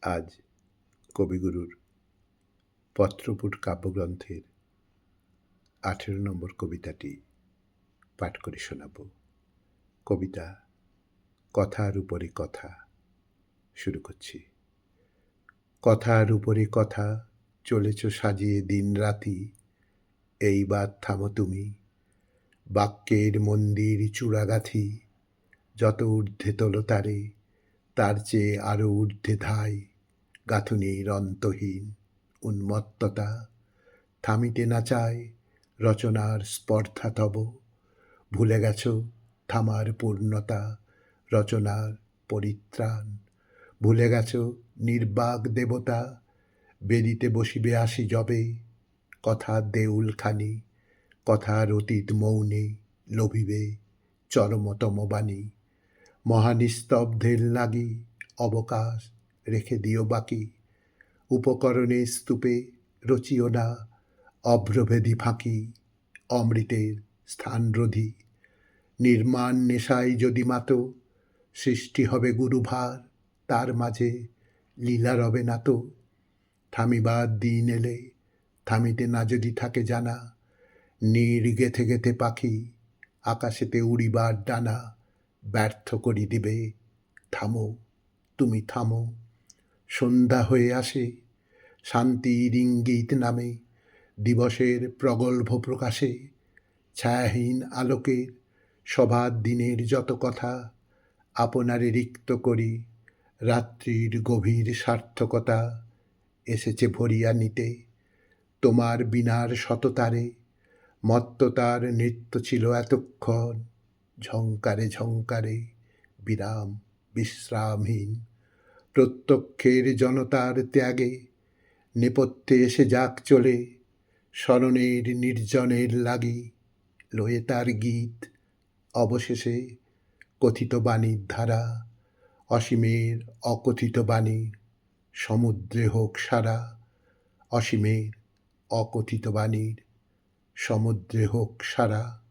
আজ কবিগুরুর পত্রপুট কাব্যগ্রন্থের ১৮ নম্বর কবিতাটি পাঠ করে শোনাব। কবিতা কথার উপরে কথা। শুরু করছি। কথার উপরে কথা চলেছ সাজিয়ে দিন রাতি, এইবার থামো তুমি, বাক্যের মন্দির চূড়াগাথি, যত ঊর্ধ্বে তোলো তারে, তার চেয়ে আরো ঊর্ধ্বে ধাই, গাঁথুনির অন্তহীন উন্মত্ততা, থামিতে না চায় রচনার স্পর্ধা তব, ভুলে গেছ থামার পূর্ণতা, রচনার পরিত্রাণ, ভুলে গেছ নির্বাক দেবতা, বেদিতে বসিবে আসি যবে, কথার দেউলখানি, কথার অতীত মৌনে লোভিবে চরমতম বাণী, মহানিস্তব্ধের লাগি অবকাশ রেখে দিও বাকি, উপকরণে স্তূপে রচিও না অভ্রভেদী ফাঁকি, অমৃতের স্থানরোধী, নির্মাণ নেশায় যদি মাতো, সৃষ্টি হবে গুরুভার, তার মাঝে লীলা রবে না তো, থামিবার দিন এলে থামিতে না যদি থাকে জানা, নীড় গেথে গেথে পাখি আকাশেতে উড়িবার ডানা, ব্যর্থ করি দিবে, থামো তুমি থামো, সন্ধ্যা হয়ে আসে, শান্তির ইঙ্গিত নামে, দিবসের প্রগল্ভ প্রকাশে, ছায়াহীন আলোকের সভার দিনের যত কথা, আপনারে রিক্ত করি, রাত্রির গভীর সার্থকতা, এসেছে ভরিয়া নিতে, তোমার বিনার শততারে, মত্ততার নৃত্য ছিল এতক্ষণ, ঝংকারে ঝংকারে বিরাম বিশ্রামহীন, প্রত্যক্ষের জনতার ত্যাগে, নেপথ্যে এসে যাক চলে, স্মরণের নির্জনের লাগি, লয়ে তার গীত, অবশেষে কথিত বাণীর ধারা, অসীমের অকথিত বাণী, সমুদ্রে হোক সারা, অসীমের অকথিত বাণীর সমুদ্রে হোক সারা।